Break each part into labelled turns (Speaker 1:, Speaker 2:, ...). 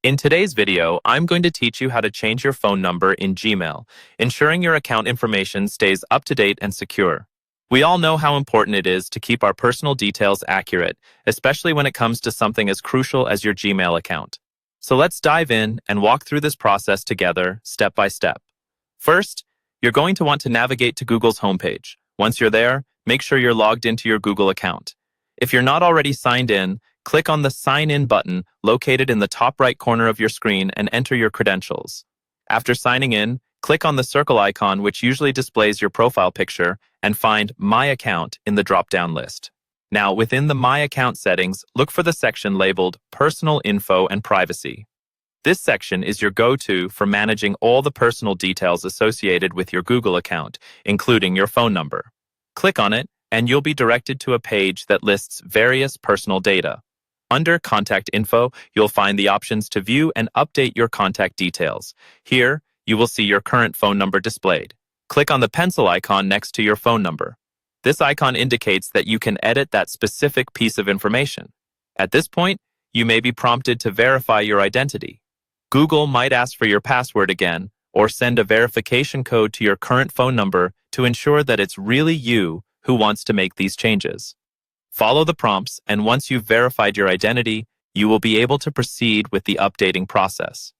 Speaker 1: In today's video, I'm going to teach you how to change your phone number in Gmail, ensuring your account information stays up to date and secure. We all know how important it is to keep our personal details accurate, especially when it comes to something as crucial as your Gmail account. So let's dive in and walk through this process together, step by step. First, you're going to want to navigate to Google's homepage. Once you're there, make sure you're logged into your Google account. If you're not already signed in, click on the Sign In button located in the top right corner of your screen and enter your credentials. After signing in, click on the circle icon, which usually displays your profile picture, and find My Account in the drop-down list. Now, within the My Account settings, look for the section labeled Personal Info and Privacy. This section is your go-to for managing all the personal details associated with your Google account, including your phone number. Click on it, and you'll be directed to a page that lists various personal data. Under Contact Info, you'll find the options to view and update your contact details. Here, you will see your current phone number displayed. Click on the pencil icon next to your phone number. This icon indicates that you can edit that specific piece of information. At this point, you may be prompted to verify your identity. Google might ask for your password again, or send a verification code to your current phone number to ensure that it's really you who wants to make these changes. Follow the prompts, and once you've verified your identity, you will be able to proceed with the updating process.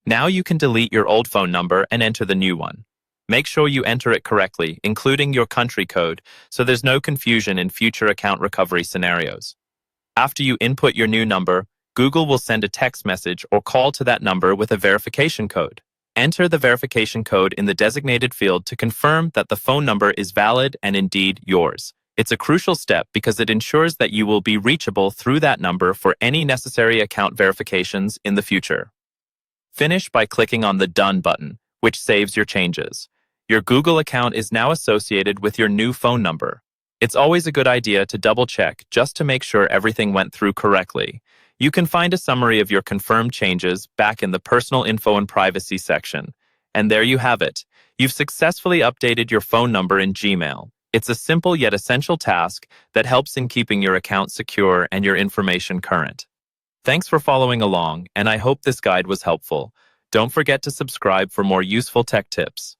Speaker 1: Now you can delete your old phone number and enter the new one. Make sure you enter it correctly, including your country code, so there's no confusion in future account recovery scenarios. After you input your new number, Google will send a text message or call to that number with a verification code. Enter the verification code in the designated field to confirm that the phone number is valid and indeed yours. It's a crucial step because it ensures that you will be reachable through that number for any necessary account verifications in the future. Finish by clicking on the Done button, which saves your changes. Your Google account is now associated with your new phone number. It's always a good idea to double-check just to make sure everything went through correctly. You can find a summary of your confirmed changes back in the Personal Info and Privacy section. And there you have it. You've successfully updated your phone number in Gmail. It's a simple yet essential task that helps in keeping your account secure and your information current. Thanks for following along, and I hope this guide was helpful. Don't forget to subscribe for more useful tech tips.